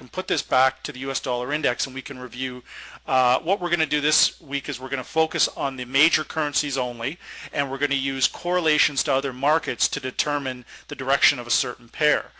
can put this back to the US dollar index and we can review what we're going to do this week is we're going to focus on the major currencies only, and we're going to use correlations to other markets to determine the direction of a certain pair.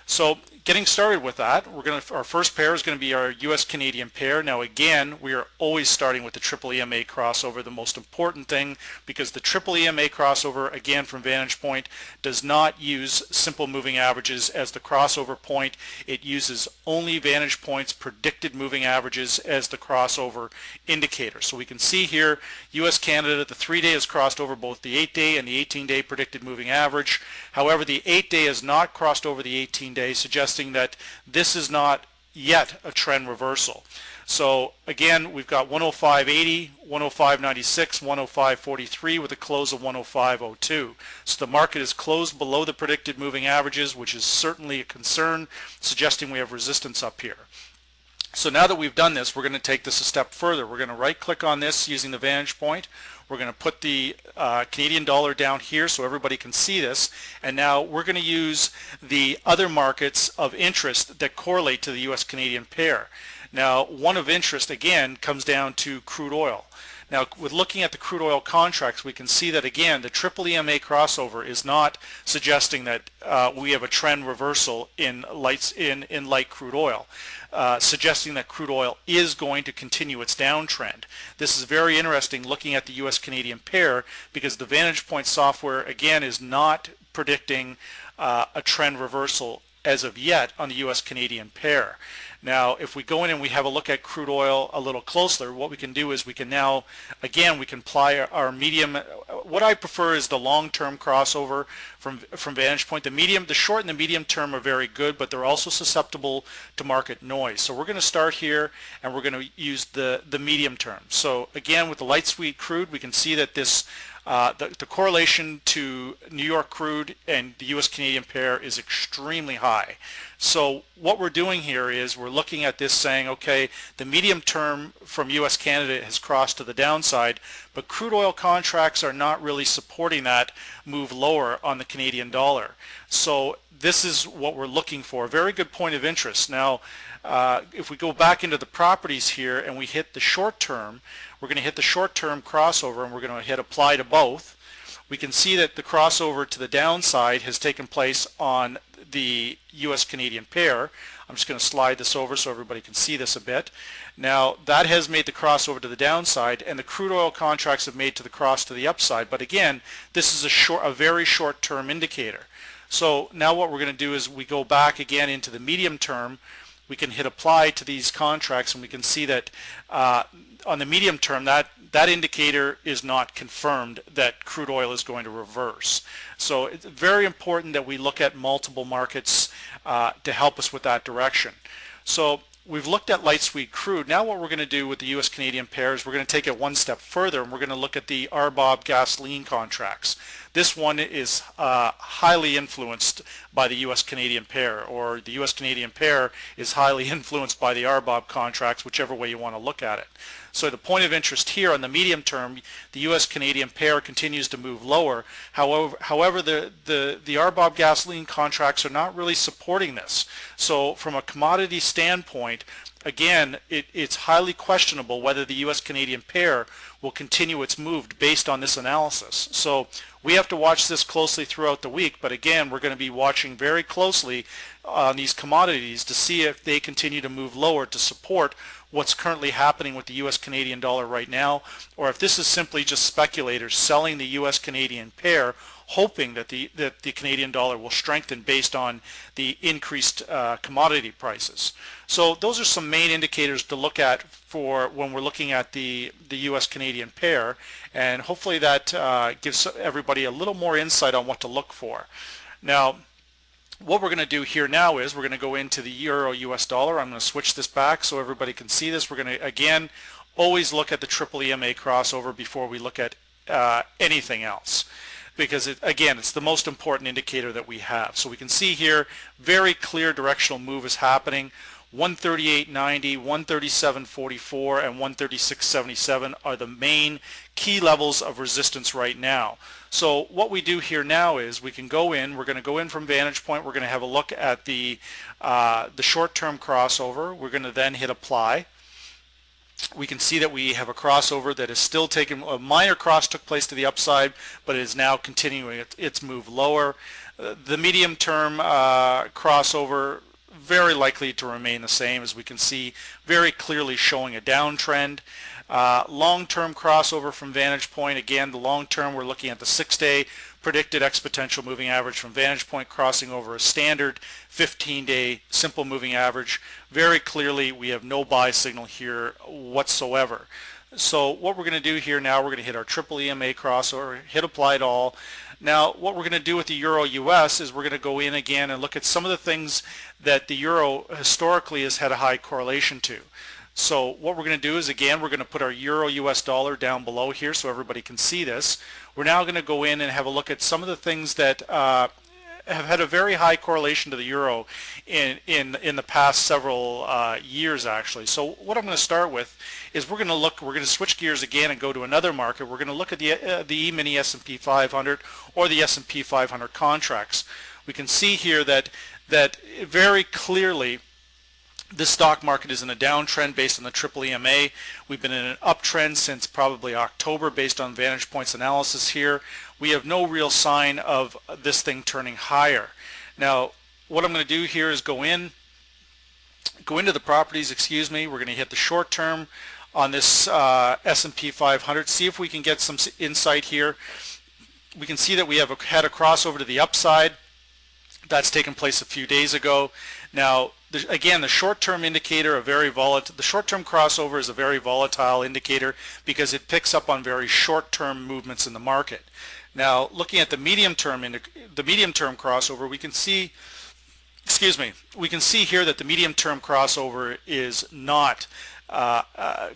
So getting started with that, our first pair is going to be our US-Canadian pair. Now again, we are always starting with the triple EMA crossover, the most important thing, because the triple EMA crossover, again from Vantage Point, does not use simple moving averages as the crossover point. It uses only Vantage Point's predicted moving averages as the crossover indicator. So we can see here, US-Canada, the 3-day has crossed over both the 8-day and the 18-day predicted moving average. However, the 8-day has not crossed over the 18-day, suggesting that this is not yet a trend reversal. So again, we've got 105.80, 105.96, 105.43 with a close of 105.02. So the market is closed below the predicted moving averages, which is certainly a concern, suggesting we have resistance up here. So now that we've done this, we're going to take this a step further. We're going to right click on this using the Vantage Point. We're going to put the Canadian dollar down here so everybody can see this, and now we're going to use the other markets of interest that correlate to the US-Canadian pair. Now one of interest again comes down to crude oil. Now with looking at the crude oil contracts, we can see that again the triple EMA crossover is not suggesting that we have a trend reversal in light crude oil. Suggesting that crude oil is going to continue its downtrend. This is very interesting looking at the US-Canadian pair, because the Vantage Point software again is not predicting a trend reversal as of yet on the US-Canadian pair. Now if we go in and we have a look at crude oil a little closer, what we can do is we can now again we can apply our medium. What I prefer is the long-term crossover from Vantage Point. The short and the medium term are very good, but they're also susceptible to market noise. So we're going to start here and we're going to use the medium term. So again with the light sweet crude, we can see that this the correlation to New York crude and the US-Canadian pair is extremely high. So what we're doing here is we're looking at this saying, okay, the medium term from US-Canada has crossed to the downside, but crude oil contracts are not really supporting that move lower on the Canadian dollar. So this is what we're looking for. Very good point of interest. Now if we go back into the properties here and we hit the short term, we're going to hit the short-term crossover and we're going to hit apply to both. We can see that the crossover to the downside has taken place on the US-Canadian pair. I'm just going to slide this over so everybody can see this a bit. Now that has made the crossover to the downside, and the crude oil contracts have made to the cross to the upside, but again this is a very short-term indicator. So now what we're going to do is we go back again into the medium term. We can hit apply to these contracts and we can see that on the medium term that indicator is not confirmed that crude oil is going to reverse. So it's very important that we look at multiple markets to help us with that direction. So we've looked at light sweet crude. Now what we're going to do with the US-Canadian pair is we're going to take it one step further and we're going to look at the RBOB gasoline contracts. This one is highly influenced by the US-Canadian pair, or the US-Canadian pair is highly influenced by the RBOB contracts, whichever way you want to look at it. So the point of interest here on the medium term, the US-Canadian pair continues to move lower. However, the RBOB gasoline contracts are not really supporting this. So from a commodity standpoint, again, it's highly questionable whether the US-Canadian pair will continue its move based on this analysis. So we have to watch this closely throughout the week, but again, we're going to be watching very closely on these commodities to see if they continue to move lower to support what's currently happening with the US-Canadian dollar right now, or if this is simply just speculators selling the US-Canadian pair, hoping that the Canadian dollar will strengthen based on the increased commodity prices. So those are some main indicators to look at for when we're looking at the US-Canadian pair, and hopefully that gives everybody a little more insight on what to look for. Now what we're going to do here now is we're going to go into the Euro US dollar. I'm going to switch this back so everybody can see this. We're going to again always look at the triple EMA crossover before we look at anything else, because again it's the most important indicator that we have. So we can see here very clear directional move is happening. 138.90, 137.44, and 136.77 are the main key levels of resistance right now. So what we do here now is we can go in, we're going to go in from vantage point, we're going to have a look at the short-term crossover. We're going to then hit apply. We can see that we have a crossover that is still taking, a minor cross took place to the upside, but it is now continuing its move lower. The medium-term crossover very likely to remain the same, as we can see very clearly showing a downtrend. Long-term crossover from vantage point, again the long-term, we're looking at the 6-day predicted exponential moving average from vantage point crossing over a standard 15-day simple moving average. Very clearly we have no buy signal here whatsoever. So what we're going to do here now, we're going to hit our triple EMA crossover, hit apply to all. Now what we're going to do with the Euro US is we're going to go in again and look at some of the things that the Euro historically has had a high correlation to. So what we're going to do is, again, we're going to put our Euro US dollar down below here so everybody can see this. We're now going to go in and have a look at some of the things that have had a very high correlation to the Euro in the past several years actually. So what I'm going to start with is we're going to switch gears again and go to another market. We're going to look at the E-mini S&P 500 or the S&P 500 contracts. We can see here that very clearly this stock market is in a downtrend based on the triple EMA. We've been in an uptrend since probably October based on Vantage Point's analysis here. We have no real sign of this thing turning higher. Now what I'm going to do here is go into the properties, excuse me. We're going to hit the short term on this S&P 500, see if we can get some insight here. We can see that we have had a crossover to the upside. That's taken place a few days ago. Now again, the short-term indicator, the short-term crossover is a very volatile indicator because it picks up on very short-term movements in the market. Now looking at the medium-term crossover, we can see, we can see here that the medium-term crossover is not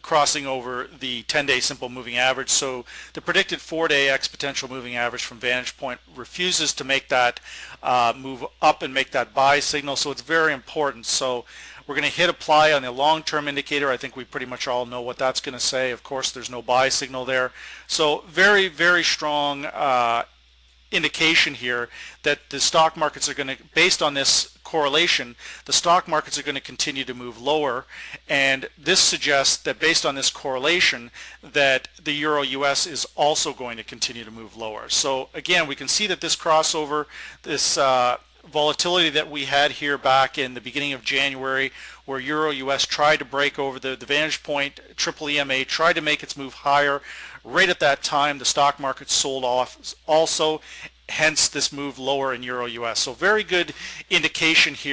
crossing over the 10-day simple moving average. So the predicted 4-day exponential moving average from Vantage Point refuses to make that move up and make that buy signal. So it's very important. So we're going to hit apply on the long-term indicator. I think we pretty much all know what that's going to say. Of course, there's no buy signal there. So very, very strong indication here that the stock markets are going to, based on this correlation, the stock markets are going to continue to move lower, and this suggests that based on this correlation that the Euro US is also going to continue to move lower. So again, we can see that this crossover, this volatility that we had here back in the beginning of January, where Euro US tried to break over the Vantage Point triple EMA, tried to make its move higher. Right at that time the stock market sold off also, hence this move lower in Euro US. So very good indication here.